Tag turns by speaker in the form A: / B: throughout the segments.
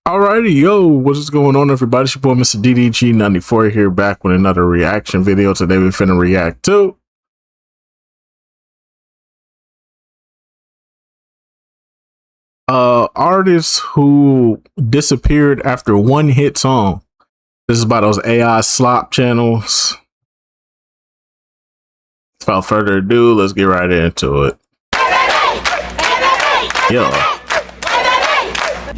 A: Alrighty, yo, what is going on, everybody? It's your boy, Mr. DDG94 here, back with another reaction video. Today we're finna react to artists who disappeared after one hit song. This is by those AI slop channels. Without further ado, let's get right into it. Yeah.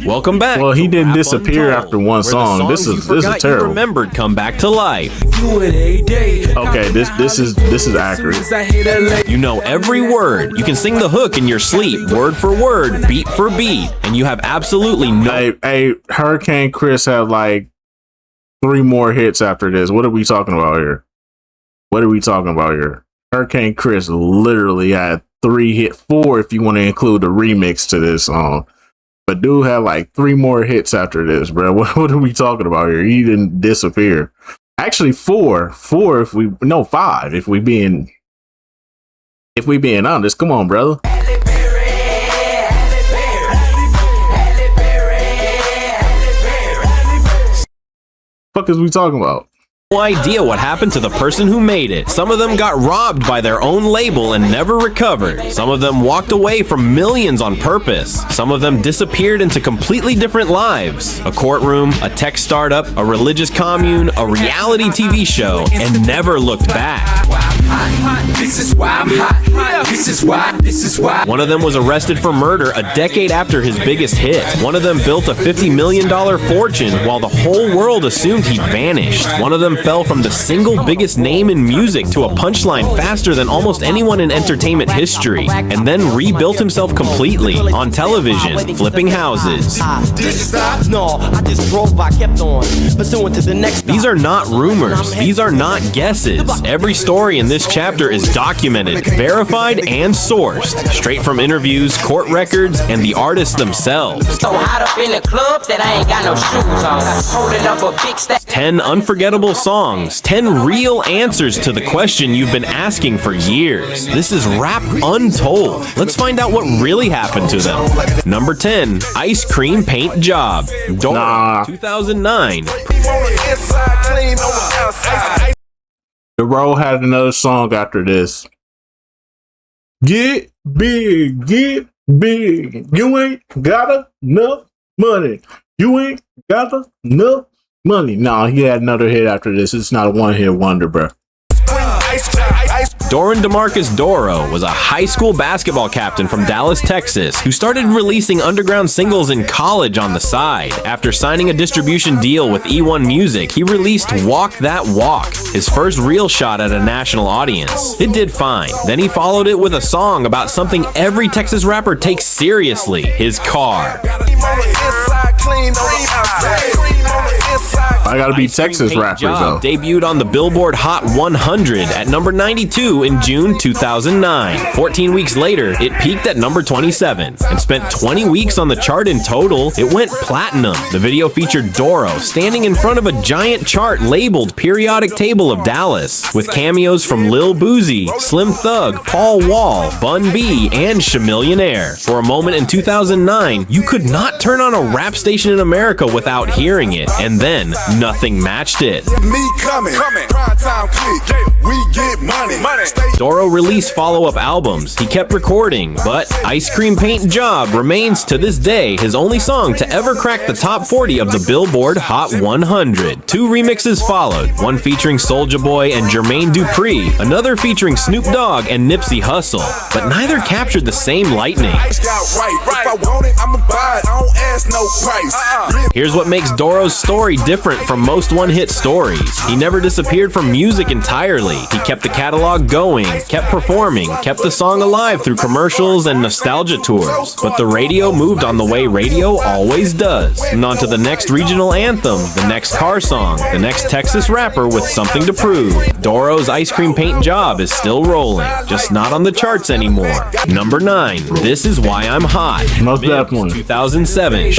B: Welcome back.
A: Well, he didn't disappear after one song. This is terrible.
B: Remembered come back to life.
A: Okay, this is accurate.
B: You know every word. You can sing the hook in your sleep, word for word, beat for beat, and you have absolutely no.
A: Hey, Hurricane Chris had like 3 more hits after this. What are we talking about here? Hurricane Chris literally had 4 if you want to include the remix to this song. But dude had like 3 more hits after this, bro. What are we talking about here? He didn't disappear. Actually, 4 if we 5 if we being honest. Come on, brother. Fuck is we talking about?
B: No idea what happened to the person who made it. Some of them got robbed by their own label and never recovered. Some of them walked away from millions on purpose. Some of them disappeared into completely different lives. A courtroom, a tech startup, a religious commune, a reality TV show, and never looked back.
C: This is why I'm hot. This is why.
B: One of them was arrested for murder a decade after his biggest hit. One of them built a $50 million fortune while the whole world assumed he vanished. One of them fell from the single biggest name in music to a punchline faster than almost anyone in entertainment history, and then rebuilt himself completely on television, flipping houses. These are not rumors. These are not guesses. Every story in this chapter is documented, verified, and sourced, straight from interviews, court records, and the artists themselves.
C: So hot up in the club that I ain't got no shoes on. Holding up a big stack.
B: 10 unforgettable songs, 10 real answers to the question you've been asking for years. This is rap untold. Let's find out what really happened to them. Number 10, Ice Cream Paint Job. Doro, 2009.
A: Doro had another song after this. Get big, get big. You ain't got enough money. You ain't got enough money. Nah, he had another hit after this. It's not a one-hit wonder, bro.
B: Doran DeMarcus Doro was a high school basketball captain from Dallas, Texas, who started releasing underground singles in college on the side. After signing a distribution deal with E1 Music, he released Walk That Walk, his first real shot at a national audience. It did fine. Then he followed it with a song about something every Texas rapper takes seriously, his car.
A: I gotta be Texas rappers though.
B: Debuted on the Billboard Hot 100 at number 92 in June 2009. 14 weeks later, it peaked at number 27 and spent 20 weeks on the chart in total. It went platinum. The video featured Doro standing in front of a giant chart labeled Periodic Table of Dallas, with cameos from Lil Boozy, Slim Thug, Paul Wall, Bun B, and Chamillionaire. For a moment in 2009, you could not turn on a rap station in America without hearing it, and then nothing matched it. Doro released follow-up albums. He kept recording, but Ice Cream Paint Job remains to this day his only song to ever crack the top 40 of the Billboard Hot 100. 2 remixes followed, one featuring Soulja Boy and Jermaine Dupri, another featuring Snoop Dogg and Nipsey Hussle, but neither captured the same lightning. Here's what makes Doro's story different from most one-hit stories. He never disappeared from music entirely. He kept the catalog going, kept performing, kept the song alive through commercials and nostalgia tours. But the radio moved on the way radio always does. And on to the next regional anthem, the next car song, the next Texas rapper with something to prove. Doro's Ice Cream Paint Job is still rolling, just not on the charts anymore. Number 9, This Is Why I'm Hot.
A: Most definitely.
B: 2007.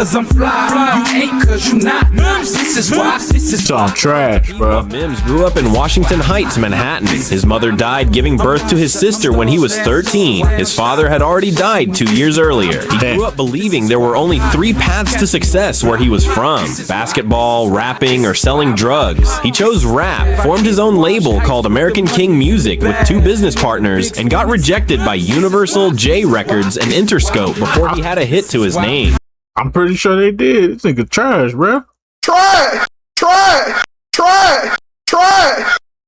D: ain't cause you not. This is why. This is
A: Song trash, bro.
B: Mims grew up in Washington Heights, Manhattan. His mother died giving birth to his sister when he was 13. His father had already died 2 years earlier. He grew up believing there were only 3 paths to success where he was from: basketball, rapping, or selling drugs. He chose rap, formed his own label called American King Music with 2 business partners, and got rejected by Universal, J Records, and Interscope before he had a hit to his name.
A: I'm pretty sure they did. This nigga trash, bro.
D: Try.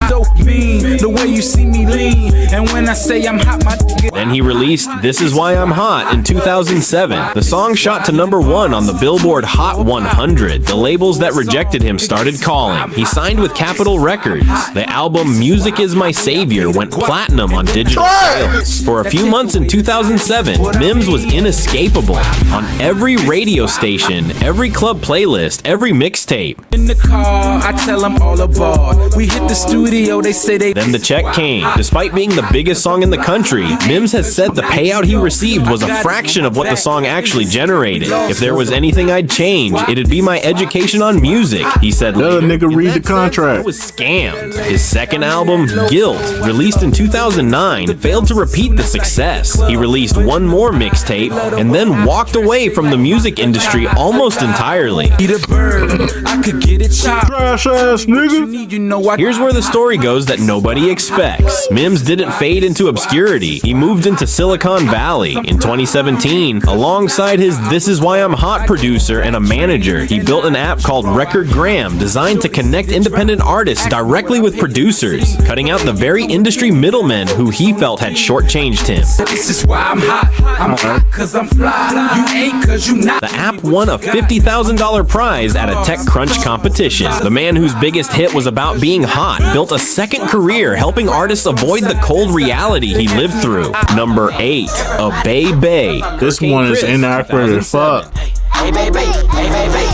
D: Dope mean, the way you see me lean, and when I say I'm hot, my
B: Then he released This Is Why I'm Hot in 2007. The song shot to #1 on the Billboard Hot 100. The labels that rejected him started calling. He signed with Capitol Records. The album Music Is My Savior went platinum on digital sales. For a few months in 2007, Mims was inescapable. On every radio station, every club playlist, every mixtape.
D: in the car, I tell them all aboard. We hit the studio, they say they.
B: Then the check came. Despite being the biggest song in the country, Mims has said the payout he received was a fraction of what the song actually generated. If there was anything I'd change, it'd be my education on music, he said
A: Let a
B: later.
A: nigga
B: In
A: read
B: that
A: the contract.
B: sense, he was scammed. His second album, Guilt, released in 2009, failed to repeat the success. He released one more mixtape and then walked away from the music industry almost entirely.
D: Eat a bird, I could get it chopped.
A: Trash ass
D: You
A: nigga.
D: need, you know I.
B: Here's where the story goes that nobody expects. Mims didn't fade into obscurity. He moved into Silicon Valley. In 2017, alongside his This Is Why I'm Hot producer and a manager, he built an app called Recordgram designed to connect independent artists directly with producers, cutting out the very industry middlemen who he felt had shortchanged him.
D: This is why I'm hot. I'm hot cause I'm fly. You ain't cause you not.
B: The app won a $50,000 prize at a TechCrunch competition. The man whose biggest hit was about being hot built a second career helping artists avoid the cold reality he lived through. Number 8, A Bay Bay.
A: This
B: Hurricane
A: one is
B: Chris,
A: inaccurate as
B: 2007.
A: fuck.
C: Hey baby, hey baby,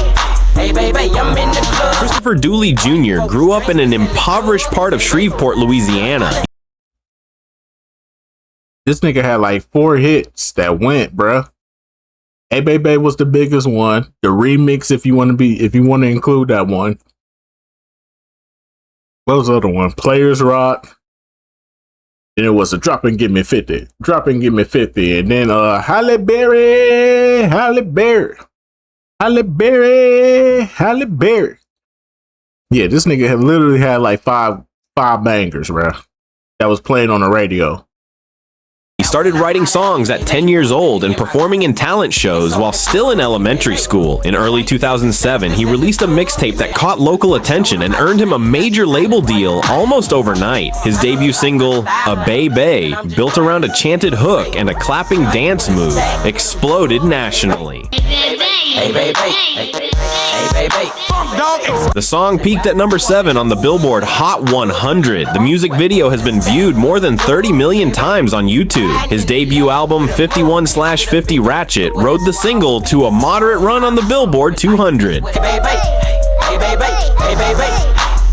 C: hey baby, I'm in the club.
B: Christopher Dooley Jr. grew up in an impoverished part of Shreveport, Louisiana.
A: This nigga had like 4 hits that went, bruh. Hey Baby was the biggest one. The remix, if you want to include that one. What was the other one? Players Rock. Then it was a Drop and Give Me 50. Drop and Give Me 50. And then Halle Berry. Halle Berry. Halle Berry. Halle Berry. Yeah, this nigga had literally had like five bangers, bruh. That was playing on the radio.
B: He started writing songs at 10 years old and performing in talent shows while still in elementary school. In early 2007, he released a mixtape that caught local attention and earned him a major label deal almost overnight. His debut single, A Bay Bay, built around a chanted hook and a clapping dance move, exploded nationally.
C: Hey baby, hey baby.
B: The song peaked at number 7 on the Billboard Hot 100. The music video has been viewed more than 30 million times on YouTube. His debut album, 51/50 Ratchet, rode the single to a moderate run on the Billboard 200.
C: Hey baby, hey baby, hey baby,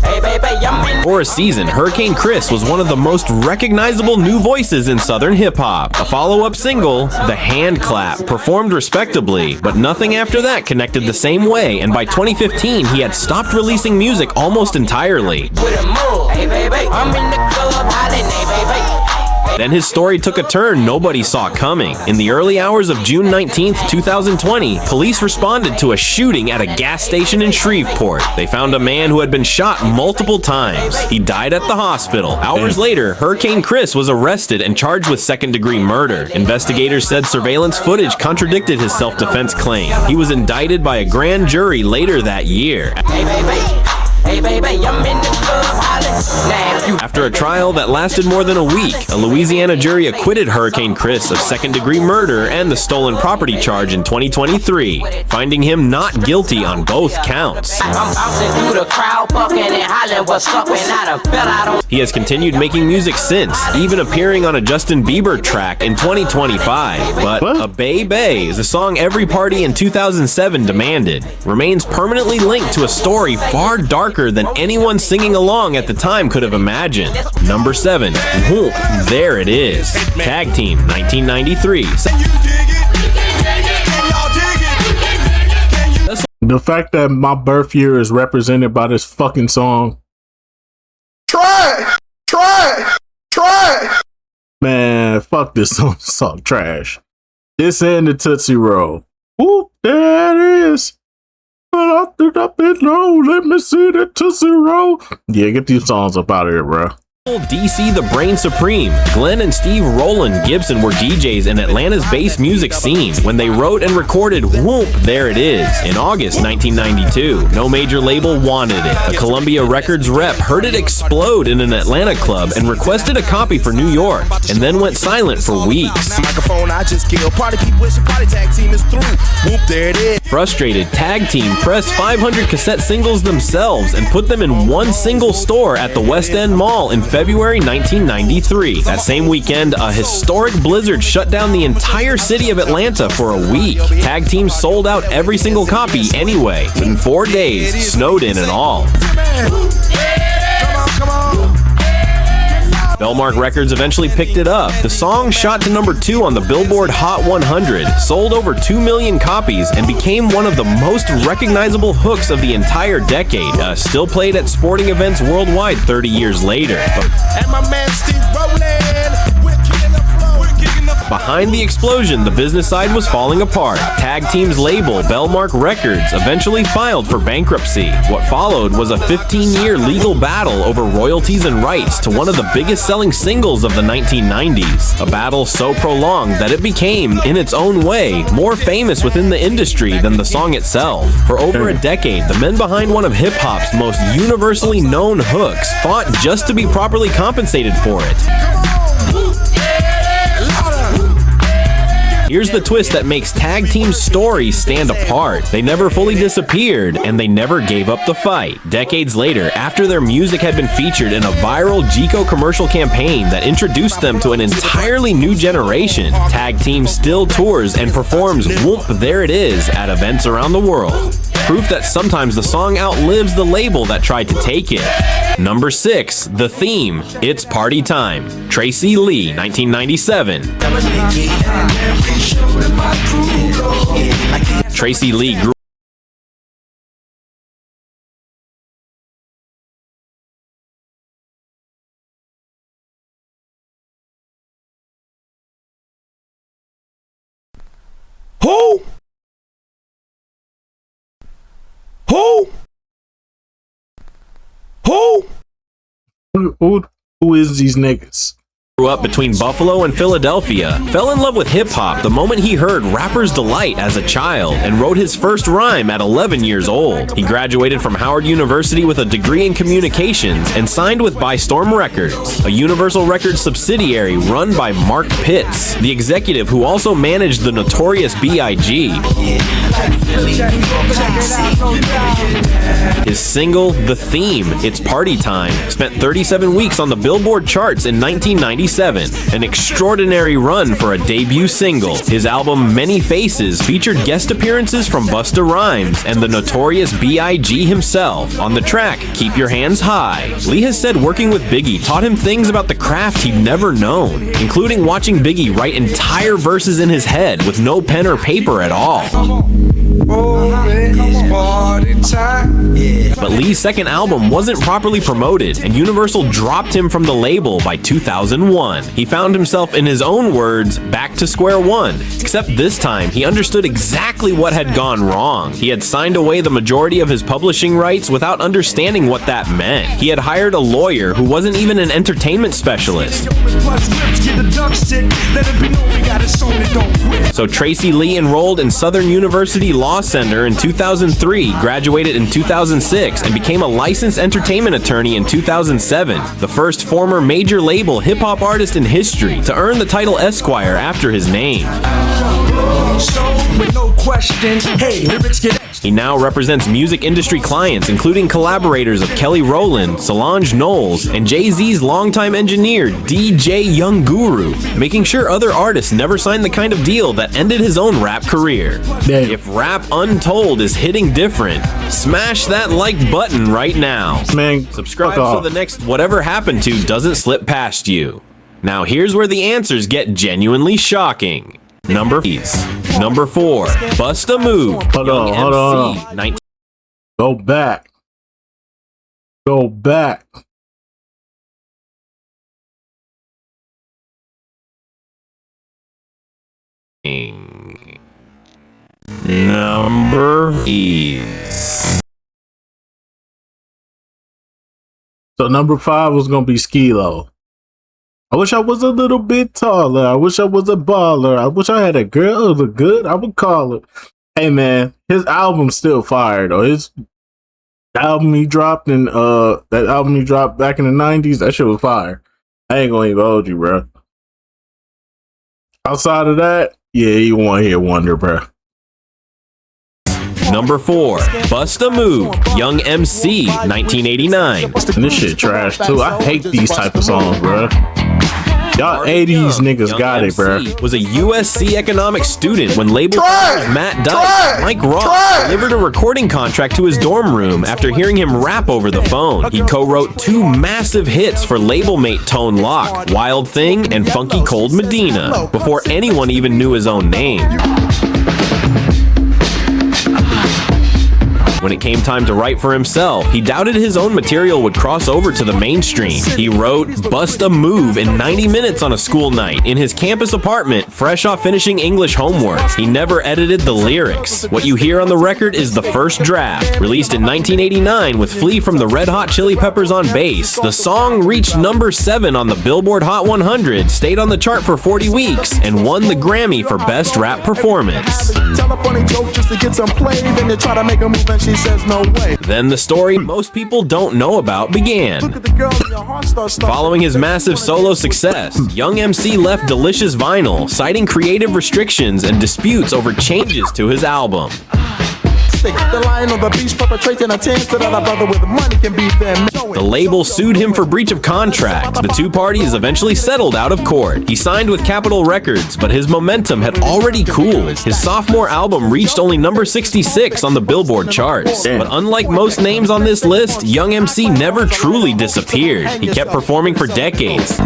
C: hey baby, I'm in.
B: For a season, Hurricane Chris was one of the most recognizable new voices in Southern hip-hop. A follow-up single, The Hand Clap, performed respectably, but nothing after that connected the same way, and by 2015, he had stopped releasing music almost entirely.
C: With a move. Hey baby, I'm in the club hollering, hey baby.
B: Then his story took a turn nobody saw coming. In the early hours of June 19th, 2020, police responded to a shooting at a gas station in Shreveport. They found a man who had been shot multiple times. He died at the hospital. Hours later, Hurricane Chris was arrested and charged with second-degree murder. Investigators said surveillance footage contradicted his self-defense claim. He was indicted by a grand jury later that year.
C: Hey baby, hey baby, I'm in the club hollering. Now you.
B: After a trial that lasted more than a week, a Louisiana jury acquitted Hurricane Chris of second-degree murder and the stolen property charge in 2023, finding him not guilty on both counts.
C: I'm bouncing through the crowd, bucking and hollering what's up, and I done fell out on.
B: He has continued making music since, even appearing on a Justin Bieber track in 2025. But
A: What?
B: A Bay Bay is a song every party in 2007 demanded, remains permanently linked to a story far darker than anyone singing along at the time could have imagined. Number 7, Whoop, There It Is. Tag Team, 1993.
A: the fact that my birth year is represented by this fucking song. Try. Man, fuck this song trash. This and the Tootsie Roll. Whoop, there it is. Let me see the Tootsie Roll. Yeah, get these songs up out of here, bro.
B: DC the Brain Supreme. Glenn and Steve Roland Gibson were DJs in Atlanta's bass music scene when they wrote and recorded Whoop, There It Is in August 1992. No major label wanted it. A Columbia Records rep heard it explode in an Atlanta club and requested a copy for New York, and then went silent for weeks. Frustrated, Tag Team pressed 500 cassette singles themselves and put them in one single store at the West End Mall in February 1993. That same weekend, a historic blizzard shut down the entire city of Atlanta for a week. Tag Team sold out every single copy anyway, in 4 days, snowed in and all. Bellmark Records eventually picked it up. The song shot to number 2 on the Billboard Hot 100, sold over 2 million copies, and became one of the most recognizable hooks of the entire decade, still played at sporting events worldwide 30 years later. Behind the explosion, the business side was falling apart. Tag Team's label, Bellmark Records, eventually filed for bankruptcy. What followed was a 15-year legal battle over royalties and rights to one of the biggest selling singles of the 1990s. A battle so prolonged that it became, in its own way, more famous within the industry than the song itself. For over a decade, the men behind one of hip-hop's most universally known hooks fought just to be properly compensated for it. Here's the twist that makes Tag Team's story stand apart. They never fully disappeared, and they never gave up the fight. Decades later, after their music had been featured in a viral Gico commercial campaign that introduced them to an entirely new generation, Tag Team still tours and performs Whoop, There It Is at events around the world. Proof that sometimes the song outlives the label that tried to take it. Number 6, The Theme, It's Party Time. Tracy Lee, 1997. Tracy Lee grew
A: Who is these niggas?
B: Grew up between Buffalo and Philadelphia, fell in love with hip-hop the moment he heard Rapper's Delight as a child, and wrote his first rhyme at 11 years old. He graduated from Howard University with a degree in communications and signed with By Storm Records, a Universal Records subsidiary run by Mark Pitts, the executive who also managed the notorious B.I.G. His single, The Theme, It's Party Time, spent 37 weeks on the Billboard charts in 1997, an extraordinary run for a debut single. His album, Many Faces, featured guest appearances from Busta Rhymes and the notorious B.I.G. himself. On the track, Keep Your Hands High, Lee has said working with Biggie taught him things about the craft he'd never known, including watching Biggie write entire verses in his head with no pen or paper at all. But Lee's second album wasn't properly promoted, and Universal dropped him from the label by 2001. He found himself, in his own words, back to square one, except this time he understood exactly what had gone wrong. He had signed away the majority of his publishing rights without understanding what that meant. He had hired a lawyer who wasn't even an entertainment specialist. So Tracy Lee enrolled in Southern University Law Center in 2003, graduated in 2006, and became a licensed entertainment attorney in 2007, the first former major label hip-hop artist in history to earn the title Esquire after his name. He now represents music industry clients, including collaborators of Kelly Rowland, Solange Knowles, and Jay-Z's longtime engineer, DJ Young Guru, making sure other artists never signed the kind of deal that ended his own rap career.
A: Damn.
B: If Rap Untold is hitting different, smash that like button right now.
A: Man,
B: subscribe
A: fuck
B: so
A: off.
B: the next Whatever Happened To doesn't slip past you. Now here's where the answers get genuinely shocking. Number 4, Bust a Move.
A: Hold on. Go back. Go back.
B: Number 8.
A: So number 5 was gonna be Skee-Lo. I wish I was a little bit taller. I wish I was a baller. I wish I had a girl who looked good. I would call it. Hey man, his album's still fire though. His album he dropped in that album he dropped back in the 90s, that shit was fire. I ain't gonna even hold you, bro. Outside of that, yeah, you want to hear Wonder, bro.
B: Number 4, Bust a Move, Young MC, 1989.
A: And this shit trash too. I hate these type of songs, bro. Y'all 80s niggas got it, bro.
B: Was a USC economics student when label founders Matt Dyke and Mike Ross delivered a recording contract to his dorm room after hearing him rap over the phone. He co-wrote 2 massive hits for label mate Tone Loc, Wild Thing and Funky Cold Medina, before anyone even knew his own name. When it came time to write for himself, he doubted his own material would cross over to the mainstream. He wrote Bust a Move in 90 minutes on a school night in his campus apartment, fresh off finishing English homework. He never edited the lyrics. What you hear on the record is the first draft, released in 1989 with Flea from the Red Hot Chili Peppers on bass. The song reached number 7 on the Billboard Hot 100, stayed on the chart for 40 weeks, and won the Grammy for Best Rap Performance.
E: Tell a funny joke just to get some play, then they try to make a move and she says no way.
B: Then the story most people don't know about began.
E: Look at the girl and your heart starts stopping.
B: Following his massive solo success, Young MC left Delicious Vinyl, citing creative restrictions and disputes over changes to his album.
E: The lion on the beach perpetrating a chance so that a brother with money can be there.
B: The label sued him for breach of contract. The 2 parties eventually settled out of court. He signed with Capitol Records, but his momentum had already cooled. His sophomore album reached only number 66 on the Billboard charts. But unlike most names on this list, Young MC never truly disappeared. He kept performing for decades.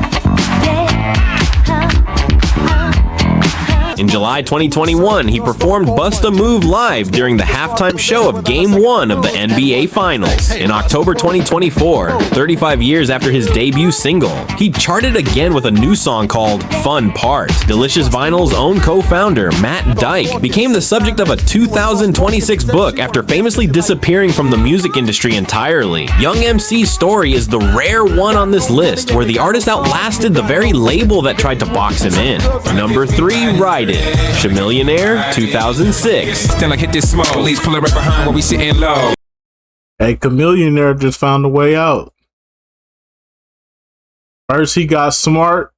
B: In July 2021, he performed Bust a Move live during the halftime show of Game 1 of the NBA Finals. In October 2024, 35 years after his debut single, he charted again with a new song called Fun Part. Delicious Vinyl's own co-founder, Matt Dyke, became the subject of a 2026 book after famously disappearing from the music industry entirely. Young MC's story is the rare one on this list where the artist outlasted the very label that tried to box him in. Number 3, Ride It, Chamillionaire, 2006.
F: Still like hit this smoke, police pull it right behind where we sitting low.
A: Hey, Chamillionaire just found a way out. First, he got smart,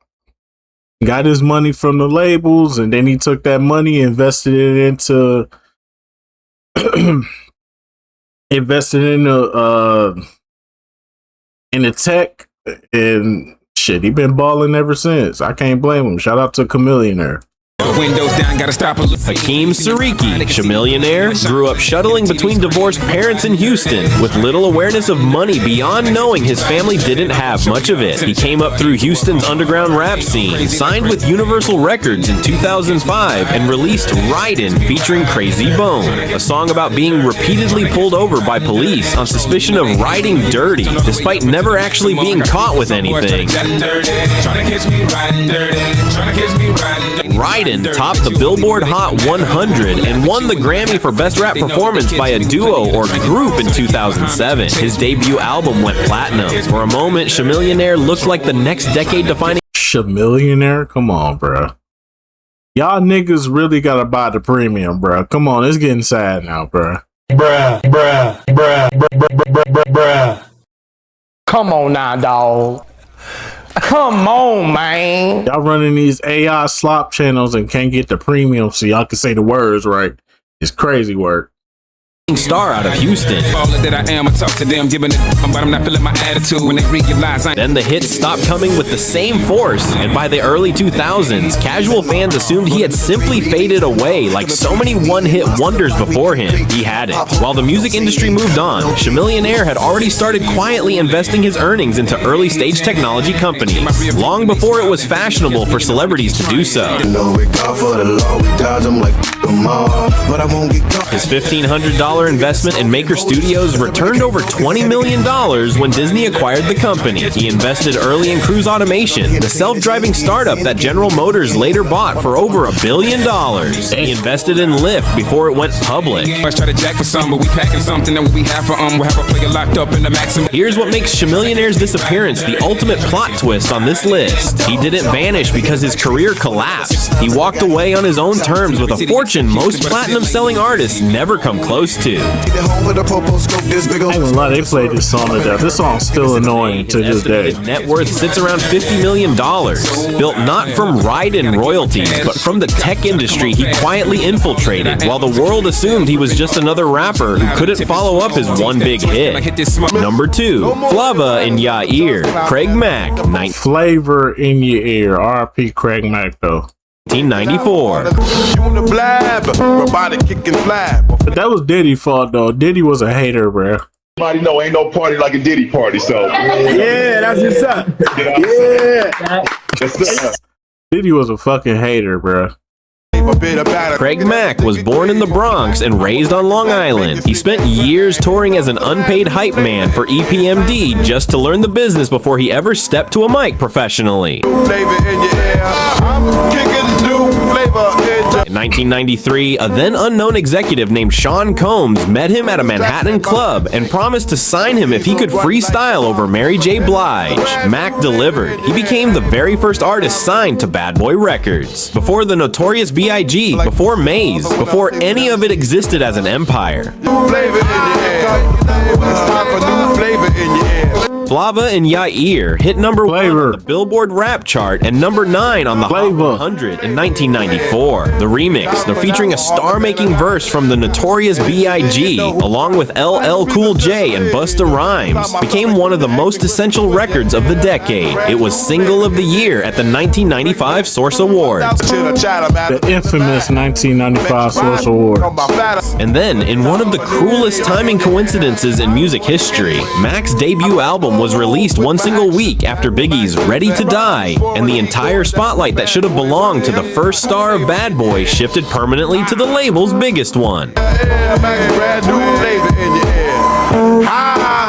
A: got his money from the labels, and then he took that money, invested it into in the tech, and shit, he been balling ever since. I can't blame him. Shout out to Chamillionaire.
F: Windows down, gotta stop a look.
B: Hakeem Sariki, Chamillionaire, grew up shuttling between divorced parents in Houston with little awareness of money beyond knowing his family didn't have much of it. He came up through Houston's underground rap scene, signed with Universal Records in 2005, and released Ridin' featuring Crazy Bone, a song about being repeatedly pulled over by police on suspicion of riding dirty, despite never actually being caught with anything. Ridin' topped the Billboard Hot 100 and won the Grammy for Best Rap Performance by a duo or group in 2007. His debut album went platinum. For a moment, Chamillionaire looked like the next decade-defining...
A: Chamillionaire? Come on, bro. Y'all niggas really gotta buy the premium, bro. Come on, it's getting sad now, bro.
E: Bruh. Come on now, dog. Come on, man.
A: Y'all running these AI slop channels and can't get the premium so y'all can say the words right. It's crazy work.
B: Star out of Houston.
F: That I am, I talk to them, giving it, but I'm not feeling my attitude when they realize
B: Then the hits stopped coming with the same force, and by the early 2000s, casual fans assumed he had simply faded away like so many one-hit wonders before him. He hadn't. While the music industry moved on, Chamillionaire had already started quietly investing his earnings into early-stage technology companies, long before it was fashionable for celebrities to do so.
G: 'em all, but I won't get caught.
B: His $1,500 investment in Maker Studios returned over $20 million when Disney acquired the company. He invested early in Cruise Automation, the self-driving startup that General Motors later bought for over $1 billion. He invested in Lyft before it went public.
F: Let's try to jack for some, but we packing something that we have for we'll have a player locked up in the maximum.
B: Here's what makes Chamillionaire's disappearance the ultimate plot twist on this list. He didn't vanish because his career collapsed. He walked away on his own terms with a fortune most platinum-selling artists never come close to.
A: I ain't gonna lie, they played this song to death. This song's still annoying to this day.
B: His net worth sits around $50 million, built not from ride-in royalties, but from the tech industry he quietly infiltrated, while the world assumed he was just another rapper who couldn't follow up his one big hit. Number 2, Flava in Yair, Craig Mack,
A: Flavor in your ear. R.I.P. Craig Mack, though.
B: 1994.
A: But that was Diddy's fault, though. Diddy was a hater, bro.
H: Everybody know ain't no party like a Diddy party, so.
E: Yeah, that's what's up.
H: Yeah.
A: Diddy was a fucking hater, bro.
B: Craig Mack was born in the Bronx and raised on Long Island. He spent years touring as an unpaid hype man for EPMD just to learn the business before he ever stepped to a mic professionally. In 1993, a then unknown executive named Sean Combs met him at a Manhattan club and promised to sign him if he could freestyle over Mary J. Blige. Mack delivered. He became the very first artist signed to Bad Boy Records. Before the Notorious B.I.G., before Maze, before any of it existed as an empire. Flava in Yair hit number 1 on the Billboard Rap chart and number 9 on the Hot 100 in 1994. The remix, they're featuring a star-making verse from the Notorious B.I.G. along with LL Cool J and Busta Rhymes, became one of the most essential records of the decade. It was Single of the Year at the 1995 Source Awards.
A: The infamous 1995 Source Awards.
B: And then, in one of the cruelest timing coincidences in music history, Mack's debut album was released one single week after Biggie's Ready to Die, and the entire spotlight that should have belonged to the first star of Bad Boy shifted permanently to the label's biggest one.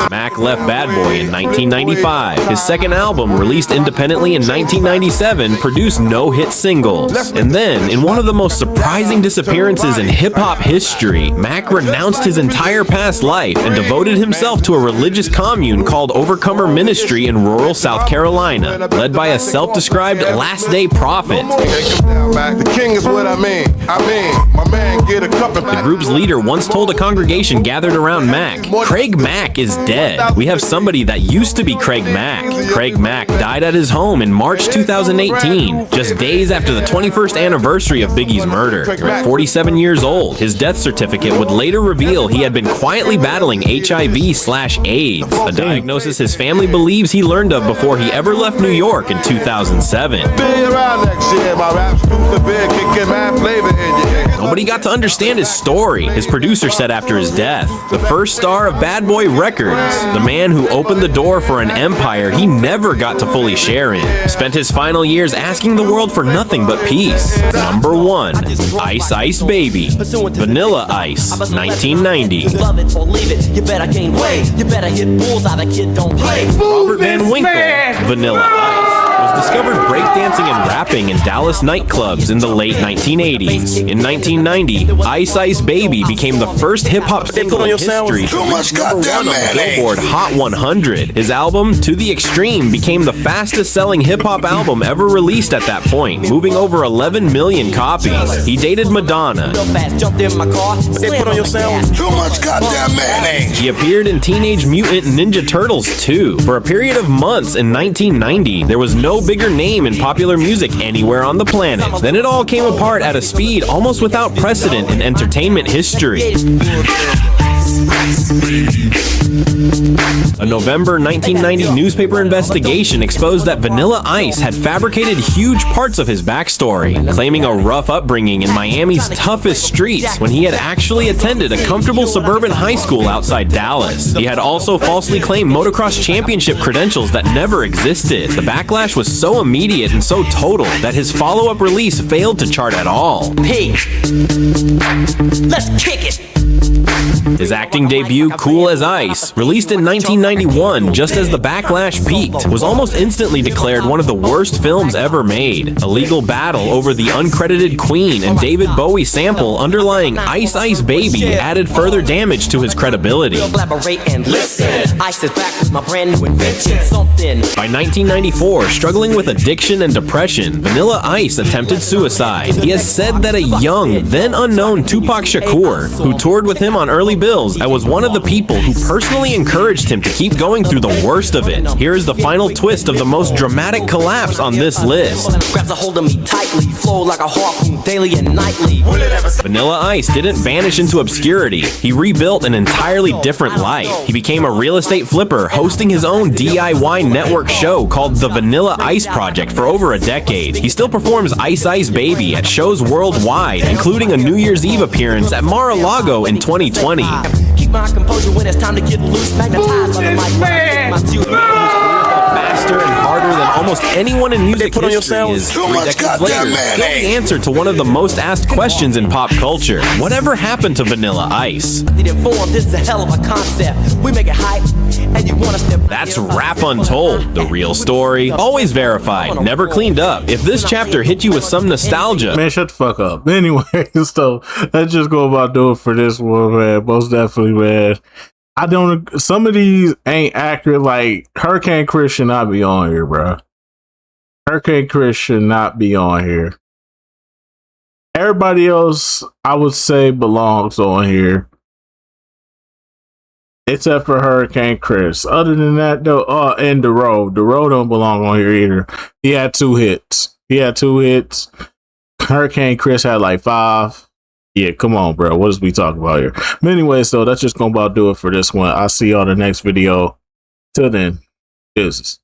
B: Mack left Bad Boy in 1995. His second album, released independently in 1997, produced no hit singles. And then, in one of the most surprising disappearances in hip-hop history, Mack renounced his entire past life and devoted himself to a religious commune called Overcomer Ministry in rural South Carolina, led by a self-described last-day prophet.
H: The king is what I mean. My man get a cup of.
B: The group's leader once told a congregation gathered around Mack, Craig Mack is dead. We have somebody that used to be Craig Mack. Craig Mack died at his home in March 2018, just days after the 21st anniversary of Biggie's murder. At 47 years old, his death certificate would later reveal he had been quietly battling HIV/AIDS, a diagnosis his family believes he learned of before he ever left New York in 2007. Nobody got to understand his story, his producer said after his death. The first star of Bad Boy Records, the man who opened the door for an empire he never got to fully share in, spent his final years asking the world for nothing but peace. Number 1, Ice Ice Baby, Vanilla Ice, 1990. Robert Van Winkle, Vanilla Ice, was discovered breakdancing and rapping in Dallas nightclubs in the late 1980s. In 1990, Ice Ice Baby became the first hip-hop single in history to reach number 1 on the Billboard Hot 100. His album, To the Extreme, became the fastest-selling hip-hop album ever released at that point, moving over 11 million copies. He dated Madonna. He appeared in Teenage Mutant Ninja Turtles 2. For a period of months in 1990, there was no bigger name in popular music anywhere on the planet. Then it all came apart at a speed almost without precedent in entertainment history. A November 1990 newspaper investigation exposed that Vanilla Ice had fabricated huge parts of his backstory, claiming a rough upbringing in Miami's toughest streets when he had actually attended a comfortable suburban high school outside Dallas. He had also falsely claimed motocross championship credentials that never existed. The backlash was so immediate and so total that his follow-up release failed to chart at all.
C: Hey, let's kick it.
B: His acting debut, Cool as Ice, released in 1991 just as the backlash peaked, was almost instantly declared one of the worst films ever made. A legal battle over the uncredited Queen and David Bowie sample underlying Ice Ice Baby added further damage to his credibility.
C: Collaborate and listen. Ice is back with my brand new invention, something.
B: By 1994, struggling with addiction and depression, Vanilla Ice attempted suicide. He has said that a young, then unknown Tupac Shakur, who toured with him on early bills, was one of the people who personally encouraged him to keep going through the worst of it. Here is the final twist of the most dramatic collapse on this list.
C: Grabs a hold of me tightly, flow like a harpoon daily and nightly.
B: Vanilla Ice didn't vanish into obscurity. He rebuilt an entirely different life. He became a real estate flipper, hosting his own DIY network show called The Vanilla Ice Project for over a decade. He still performs Ice Ice Baby at shows worldwide, including a New Year's Eve appearance at Mar-a-Lago in 2020.
C: Keep my composure when it's time to get loose. Magnetized by the mic. My two
B: Faster and harder than almost anyone in music history is 3 decades later still the answer to one of the most asked questions in pop culture. Whatever happened to Vanilla Ice?
C: This is a hell of a concept. We make it hype, and you want to step.
B: That's Rap Untold, the real story, always verified, never cleaned up. If this chapter hit you with some nostalgia,
A: Man, shut the fuck up. Anyway, so let's just go about doing it for this one, man. Most definitely, man. Some of these ain't accurate. Like Hurricane Chris should not be on here, bro. Hurricane Chris should not be on here. Everybody else, I would say, belongs on here, except for Hurricane Chris. Other than that, though, and Dero don't belong on here either. He had 2 hits. Hurricane Chris had like 5. Yeah, come on, bro. What is we talking about here? But anyways, so that's just gonna about do it for this one. I'll see y'all in the next video. Till then, deuces.